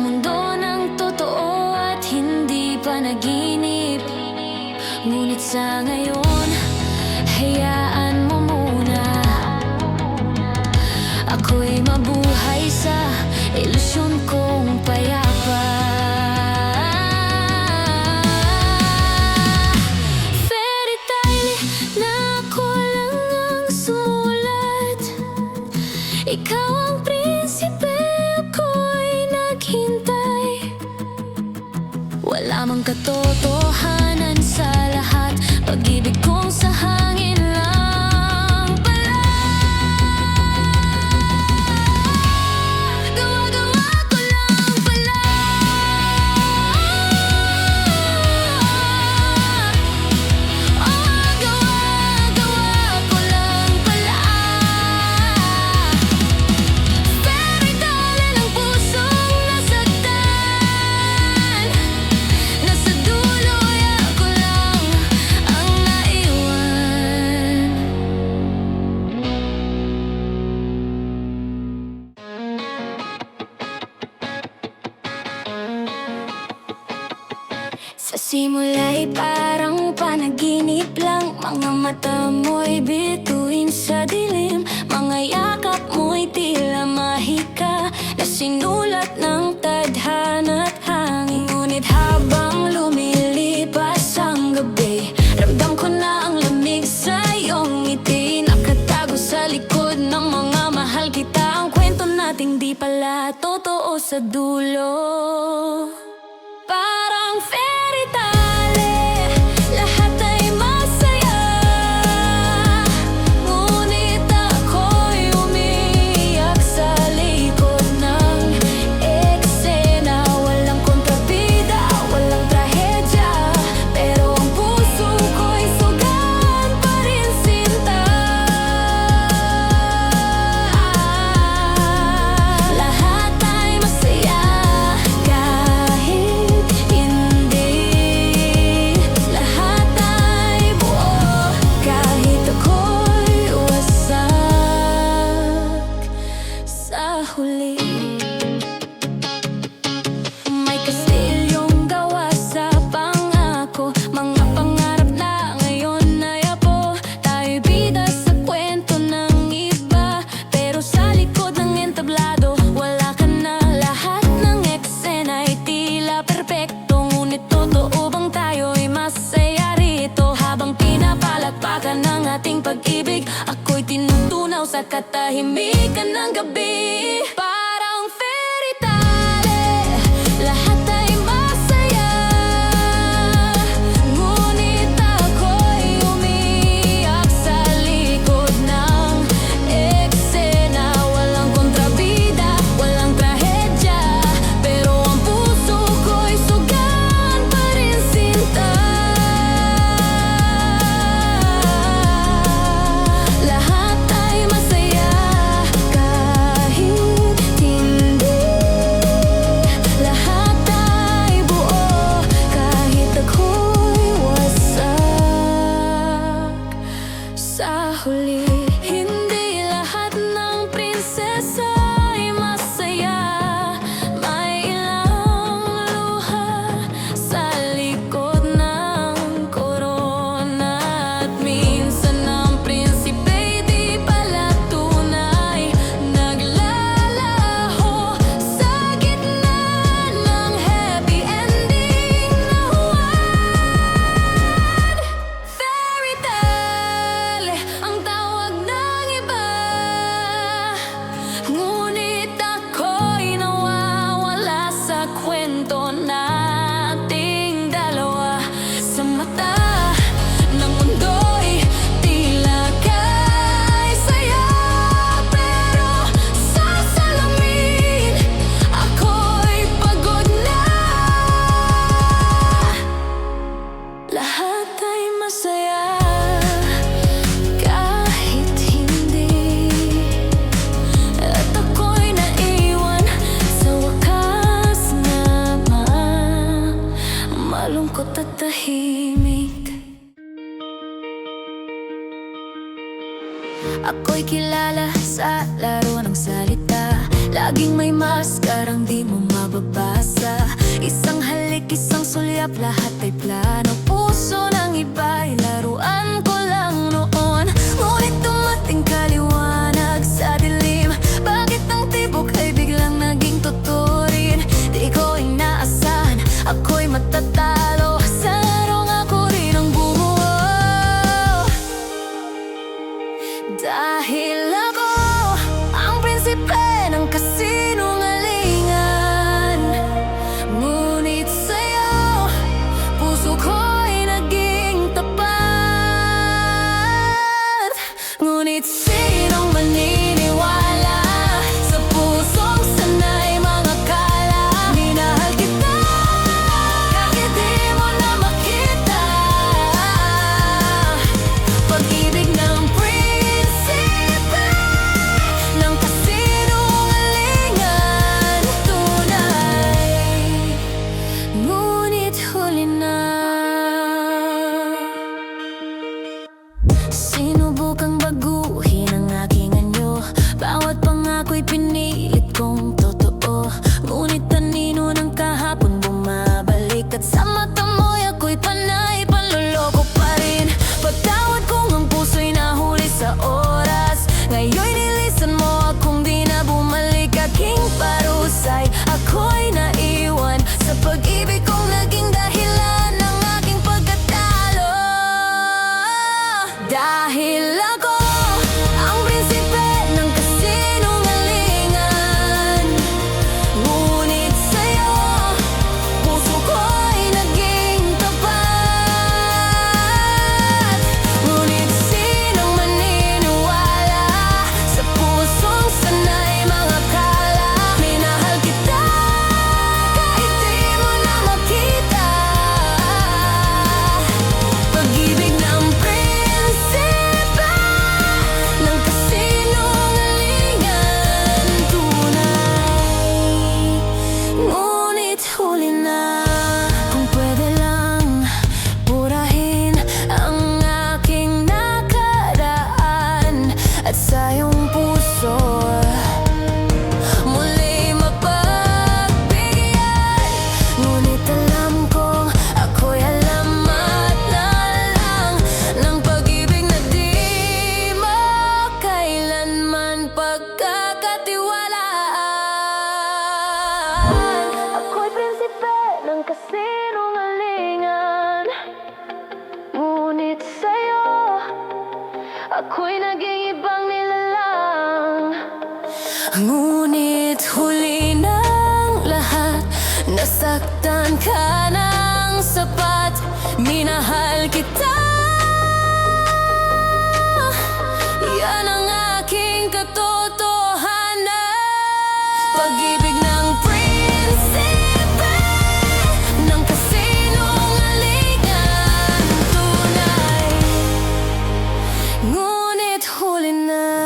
mundo ng totoo at hindi panaginip. Ngunit sa ngayon, hayaan mo muna ako'y mabuhay sa ilusyon kong payapa. Fairy tale na ako lang ang sumulat. Ikaw ang prinsipe, ako'y naghintay. Wala mang katotohanan sa lahat, pag-ibig kong sa hangin lang pala. Gawa-gawa ko lang pala. Gawa-gawa ko lang pala. Fairy tale ng pusong nasaktan. Nasa dulo ako lang ang naiwan. Sa simula'y parang panaginip lang. Mga mata mo'y bituin sa dilim. Mga yakap mo'y tila mahika na sinulat ng tadhana at hangin. Ngunit habang lumilipas ang gabi, ramdam ko na ang lamig sa iyong ngiti. Nakatago sa likod ng mga mahal kita. Ang kwento nating di pala totoo sa dulo. Parang fairy tale, lahat ay masaya. Ngunit ako'y umiiyak sa likod ng eksena. Walang kontrabida, walang trahedya, pero ang puso ko'y sugat pa rin sinta. Lahat ay masaya kahit hindi. Lahat ay buo kahit ako'y wasak sa huli. May kastilyong gawa sa pangako, mga pangarap na ngayon ay apo. Tayo'y bida sa kwento ng iba, pero sa likod ng entablado wala ka na. Lahat ng eksena ay tila perpekto, ngunit totoo bang tayo'y masaya rito? Habang pinapalakpakan ng ating pag-ibig, ako'y tinutunaw sa katahimikan ng gabi. Parang fairy tale, lahat ay masaya. Ngunit ako'y umiiyak sa likod ng eksena. Walang kontrabida, walang trahedya, pero ang puso ko'y sugat pa rin sinta. Lahat ay masaya kahit hindi. Lahat ay buo kahit ako'y wasak sa huli. Hindi lahat ng prinsesa ay masaya. May ilang luha sa likod ng korona. At minsan ang prinsipe di pala tunay, naglalaho sa gitna ng happy ending na huwad. Fairy tale ang tawag ng iba, ngunit ako'y nawawala sa kwento nating dalawa. Sa mata ng mundo'y tila kay saya, pero sa salamin ako'y pagod na. Lahat ay masaya kahit hindi. At ako'y naiwan sa wakas naman, malungkot at tahimik. Ako'y kilala sa laro ng salita, laging may maskarang di mo mababasa. Isang halik, isang sulyap, lahat ay plano. Puso ng iba'y laruan ko lang noon. Ngunit dumating kaliwanag sa dilim. Bakit ang tibok ay biglang naging tuturin? Di ko inaasahan, ako'y matatalo. Sa larong ako rin ang bumuo. Dahil ako ang prinsipe ng kasinungalingan. Ngunit sa'yo, puso ko'y naging tapat. Ngunit sinong maniniwala sa pusong sanay mga kala? Minahal kita kahit di mo na makita. Pag-ibig ng prinsipe ng kasinungalingan, tunay, ngunit huli na. Sinubukang baguhin ang aking anyo. Bawat pangako'y pinilit kong totoo. Ngunit tanino ng kahapon bumabalik. At sa mata mo'y ako'y panay panloloko pa rin. Patawad kung ang puso'y nahuli sa oras. Ngayon'y nilisan mo akong di na bumalik. Aking parusay, ako'y naiwan sa pag-ibig kong naging dahilan ng aking pagkatalo. Dahil ako ang prinsipe ng kasinungalingan. Ngunit sa'yo, puso ko'y naging tapat. Ngunit sinong maniniwala sa pusong sanay mga kala? Minahal kita kahit di mo na makita. Pag-ibig ng prinsipe ng kasinungalingan, tunay, ngunit huli na. Kung pwede lang purahin ang aking nakaraan at sa iyong puso muli mapagbigyan. Ngunit alam kong ako'y alamat na lang ng pag-ibig na di makailanman pagkakatiwalaan. Ako'y prinsipe ng kasinungalingan. Ngunit sa'yo, ako'y naging ibang nilalang. Ngunit huli ng lahat, nasaktan ka ng sapat. Minahal kita, yan ang aking katotohanan. Pag-ibig ng prinsipe ng kasinungalingan, tunay, ngunit huli na.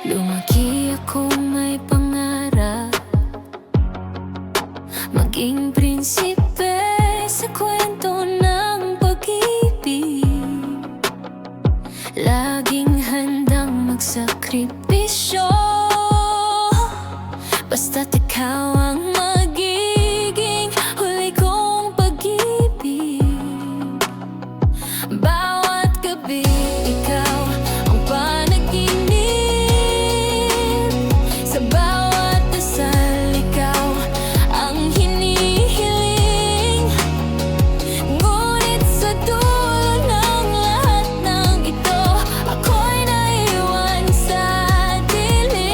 Lumaki akong may pangarap, maging prinsipe sa kwento ng pag-ibig. Laging handang magsakripisyo, basta't ikaw ang magiging huli kong pag-ibig. Bawat gabi ikaw ang panaginip, sa bawat dasal ikaw ang hinihiling. Ngunit sa dulo ng lahat ng ito, ako'y naiwan sa dilim.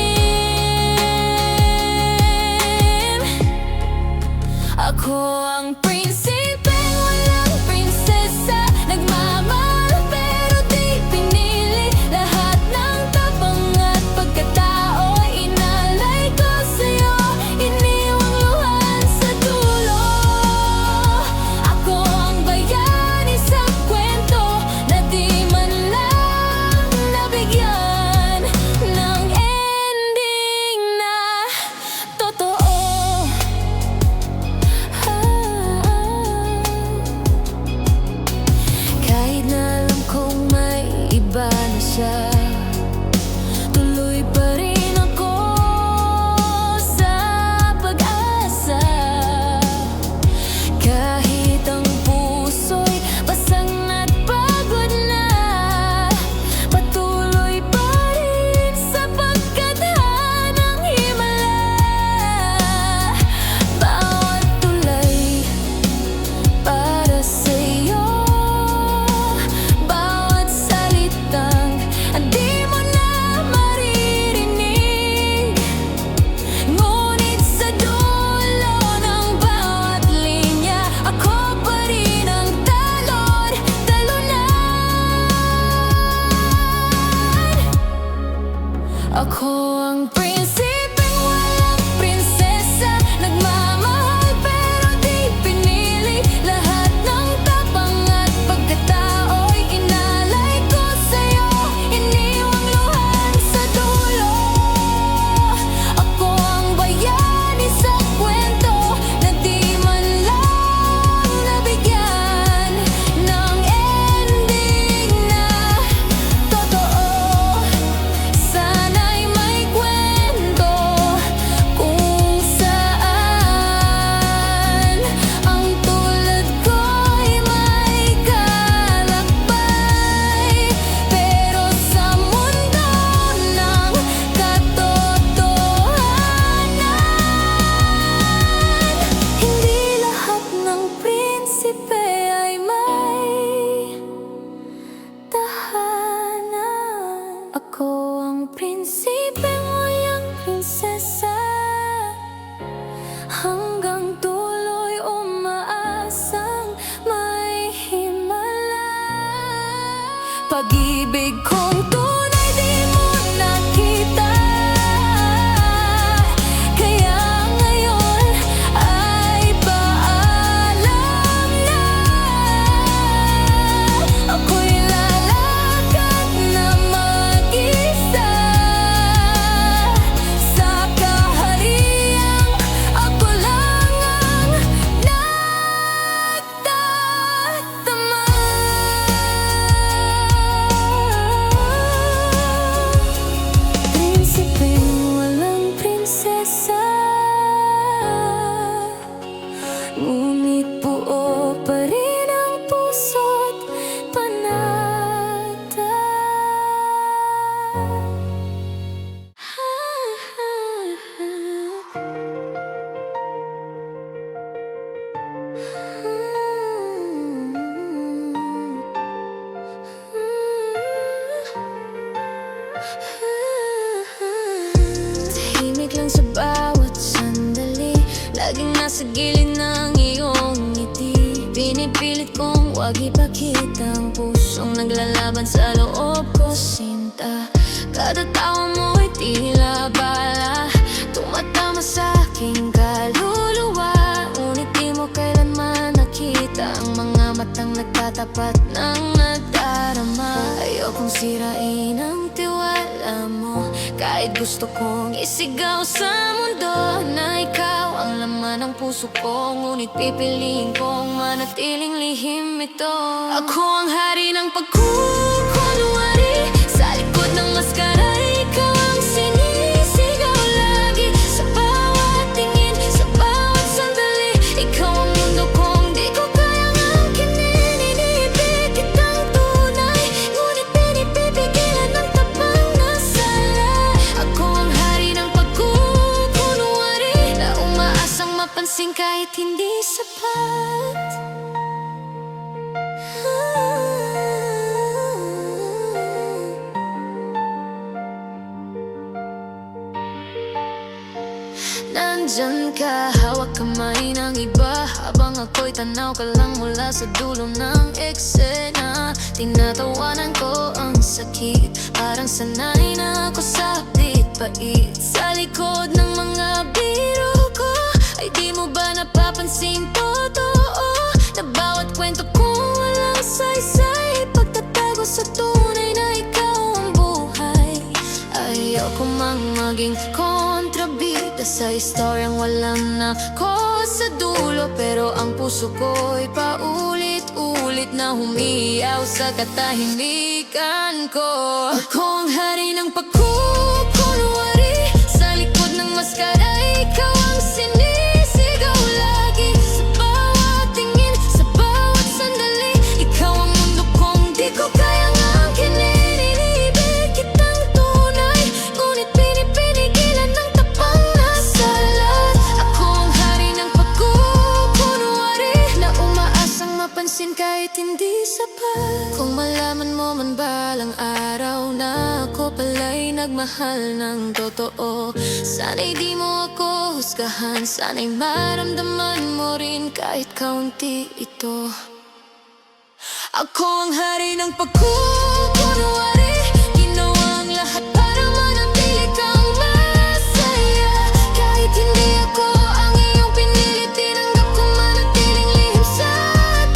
Ako ang prinsipeng walang prinsesa, hanggang tuloy umaasang may himala. Pag-ibig kong tunay di mo nakita, kaya ngayon ay paalam na. Ako'y lalakad na mag-isa sa kahariang ako lang ang nagtatama. Prinsipeng walang prinsesa, ngunit buo pa rin ang puso't panata. Tahimik lang sa bawat sandali, laging nasa gilid ng iyong ngiti. Pinipilit kong wag ipakita ang pusong naglalaban sa loob ko, sinta. Kada tawa mo'y tila bala, tumatama sa aking kaluluwa. Ngunit di mo kailanman nakita ang mga matang nagtatapat ng nadarama. Ayokong sirain ang tiwala mo, kahit gusto kong isigaw sa mundo na ikaw ang laman ng puso ko. Ngunit pipiliin kong manatiling lihim ito. Ako ang hari ng pagkukunwari, sa likod ng maskara ikaw ang sinisigaw lagi. Sa bawat tingin, sa bawat sandali, ikaw ang mundo kong di ko kayang angkinin. Inibig kitang tunay, ngunit pinipipigilan ng tapang na sala. Ako ang hari ng pagkukunwari, na umaasang mapansin kahit hindi sapat. Nandyan ka, hawak kamay ng iba, habang ako'y tanaw ka lang mula sa dulo ng eksena. Tinatawanan ko ang sakit, parang sanay na ako sa bit-bait. Sa likod ng mga biro ko, ay di mo ba napapansin totoo na bawat kwento kong walang saysay, pagtatago sa tunay na ikaw ang buhay. Ayoko mang maging kontrabida sa istoryang walang nako sa dulo, pero ang puso ko'y paulit-ulit na humiyaw sa katahimikan ko. Ako ang hari ng pagkukunwari, sa likod ng maskara ikaw ang sinisigaw lagi. Sa bawat tingin, sa bawat sandali, ikaw ang mundo kong di ko kayang angkinin. Inibig kitang tunay, ngunit pinipinigilan ng tapang na salat. Ako ang hari ng pagkukunwari, na umaasang mapansin kahit hindi sapat. Kung malaman mo man balang araw na ako pala'y nagmahal ng totoo, sana'y di mo ako husgahan, sana'y maramdaman mo rin kahit kaunti ito. Ako ang hari ng pagkukunwari, ginawa ang lahat para manatili kang masaya. Kahit hindi ako ang iyong pinili, tinanggap ko manatiling lihim sa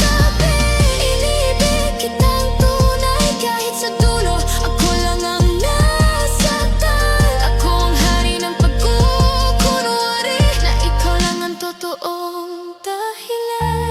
tabi. Inibig kitang tunay kahit sa dulo ako lang ang nasaktan. Ako ang hari ng pagkukunwari, na ikaw lang ang totoong dahilan.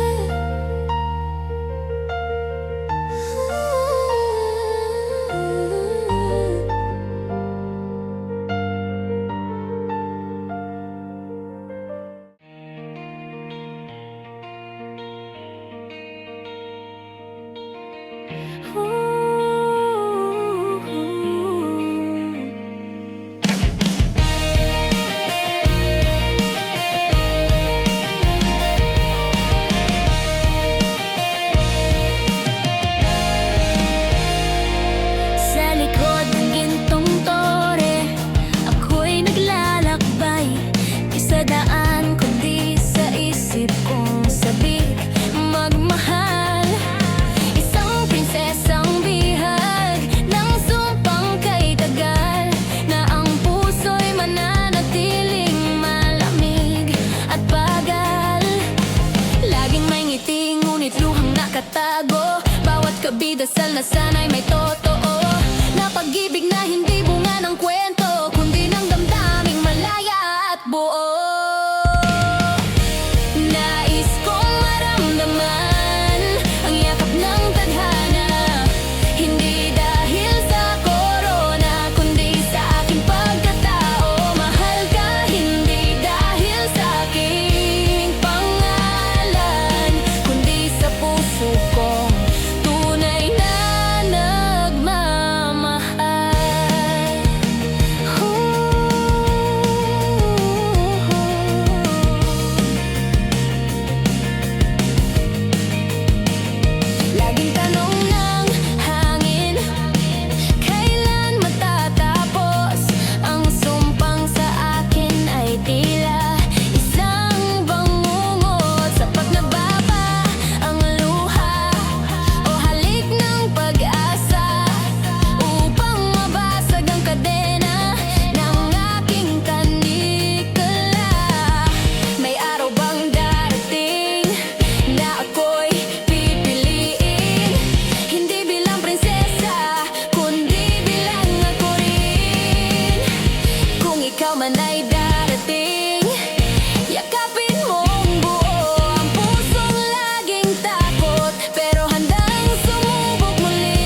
Sa likod ng ginto Kabidasal na sana'y may totoo na pag-ibig na hindi bunga ng kwento, kundi ng damdaming malaya at buo. Nais kong maramdaman ang yakap ng tadhana, hindi dahil sa korona, kundi sa aking pagkatao. Mahal ka hindi dahil sa aking pangalan, kundi sa puso kong tunay na nagmamahal. Laging tanong ng hangin, kailan matatapos? Ang sumpang sa akin ay tila isang bangungot. Sapat na ba ang luha o halik ng pag-asa upang mabasag ang kadena ng aking kanikala? May araw bang darating na ako'y pipiliin, hindi bilang prinsesa, kundi bilang ako rin? Kung ikaw man ay darating, yakapin mong buo ang pusong laging takot, pero handang sumubok muli.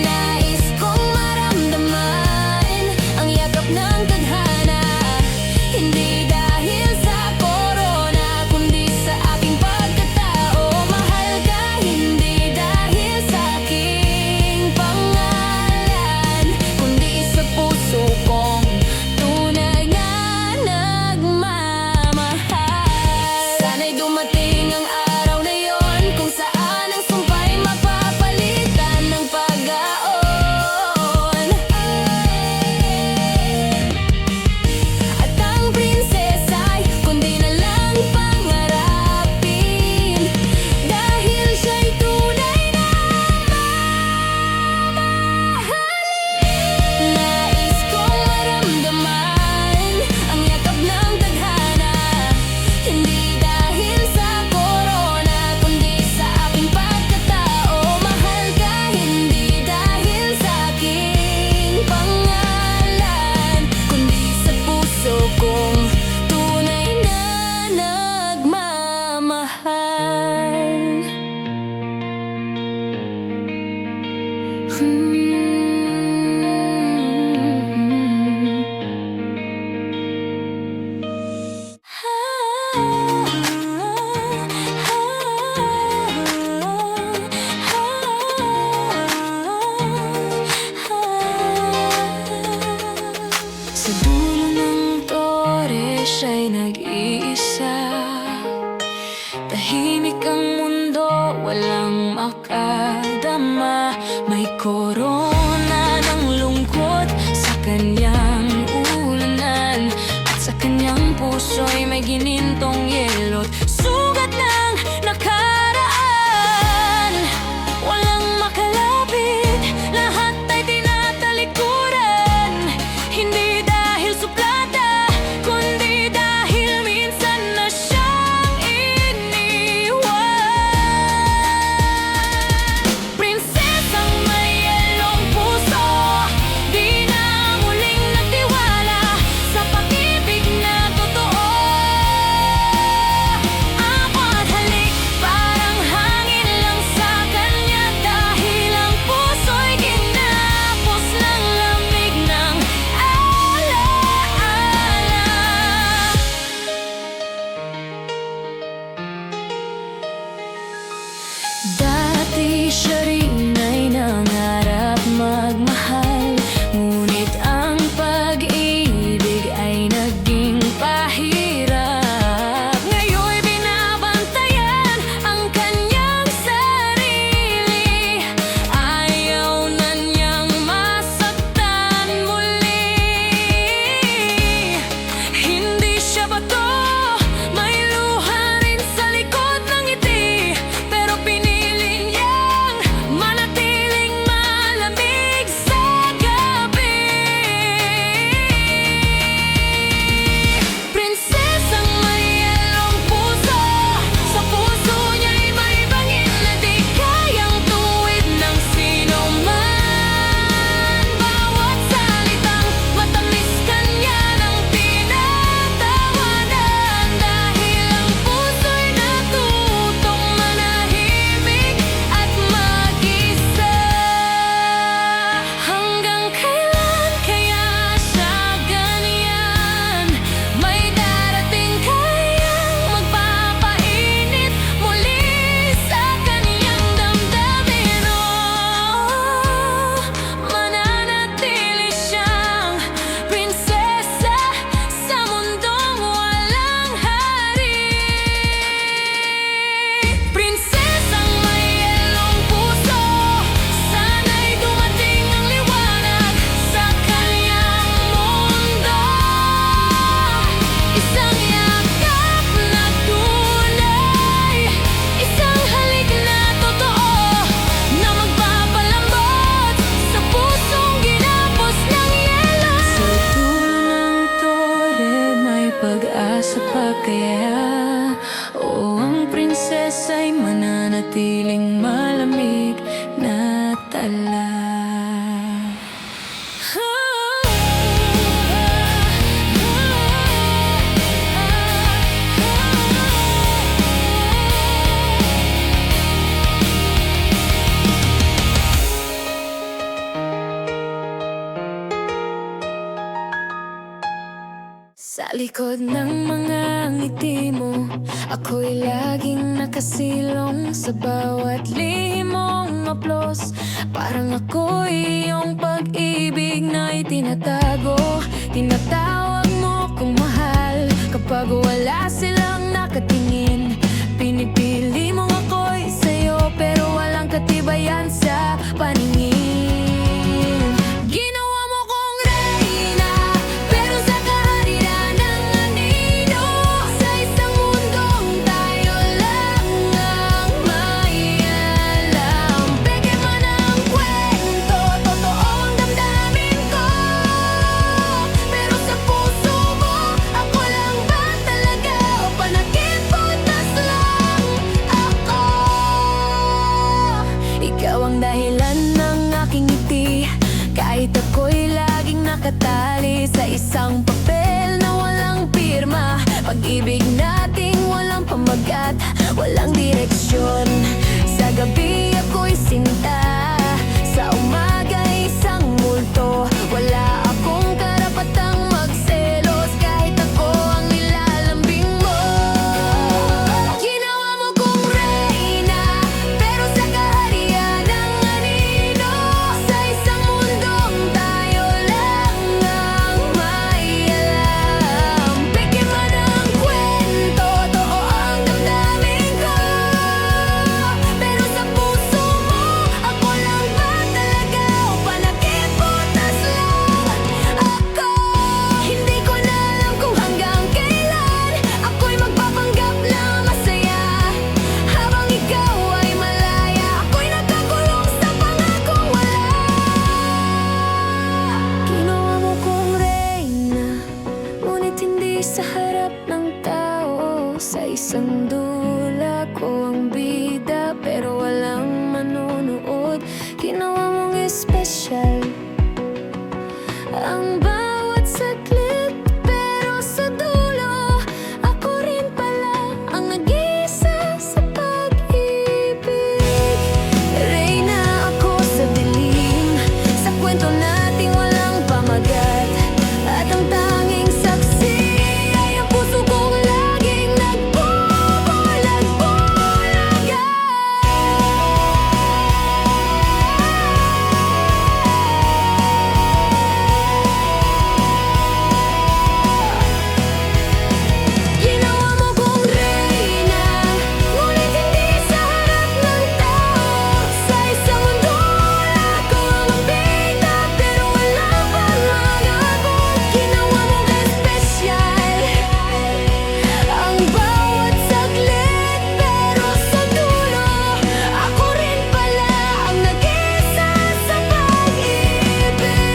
Nais kong maramdaman ang yakap ng tadhana, hindi dahil sa korona, kundi sa aking pagkatao. Mahal ka hindi dahil sa aking pangalan, kundi sa puso kong tunay na nagmamahal. Sana'y dumating ang araw na yon kung saan ang sumpa'y mapapalitan ng pag-aon, at ang prinsesa'y kundi na lang pangarapin, dahil siya'y tunay na mamahalin. Nais kong maramdaman ang yakap ng tadhana, hindi dahil sa korona, kundi sa aking pagkatao. Mahal ka hindi dahil sa aking pangalan, kundi sa puso kong tunay na nagmamahal. Sa dulo ng tore siya'y nag-iisa, tahimik ang mundo, walang makadama. May korona ng lungkot sa kanyang ulanan, at sa kanyang puso'y may ginintong yelo't sugat ng nakaraan. Walang makalapit, lahat ay tinatalikuran, hindi dahil suplada, kundi dahil minsan na siyang iniwan. Prinsesang may yelo mananatiling malamig na tala. Sa likod ng mga ngiti mo, ako'y laging nakasilong sa bawat lihim mong aplos. Parang ako'y iyong pag-ibig na itinatago. Tinatawag mo kong mahal kapag wala silang nakatingin. Pinipili mong ako'y sa'yo pero walang katibayan sa paningin. Ikaw ang dahilan ng aking ngiti, kahit ako'y laging nakatali sa isang papel na walang pirma. Pag-ibig nating walang pamagat, walang direksyon. Sa gabi ako'y sinta, sa umaga isang multo. Wala akong karapatang magselos kahit ako ang nilalambing mo. Ginawa mo kong reyna, pero sa kaharian ng anino. Sa isang mundong tayo lang ang may alam. Peke man ang kwento, totoo ang damdamin ko. Pero sa puso mo, ako lang ba talaga? O panakiputas lang ako? Hindi ko na alam kung hanggang kailan ako'y magpapanggap na masaya. Habang ikaw ay malaya, ako'y nagkakulong sa pangakong wala. Ginawa mo kong reyna, ngunit hindi sa harap ng tao. Sa isang dula ko ang bida, pero walang manunood. Ginawa mong espesyal ang bawat saglit, pero sa dulo ako rin pala ang nag-iisa sa pag-ibig. Reyna ako sa dilim, sa kwento nating walang pamagat. At ang tanging saksi ay ang puso kong laging nagbubulag-bulagan. Ginawa mo kong reyna, ngunit hindi sa harap ng tao. Sa isang mundo ako ang bida, pero wala pang magagawa. Ginawa mong espesyal ang bawat saglit, pero sa dulo ako rin pala ang nag-isa sa pag-ibig.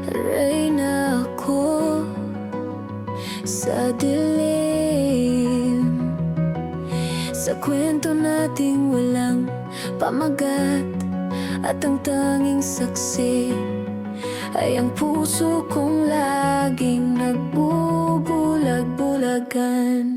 Reyna ako sa dilim, sa kwento nating walang pamagat. At ang tanging saksi ay ang puso kong laging nagbubulag-bulagan.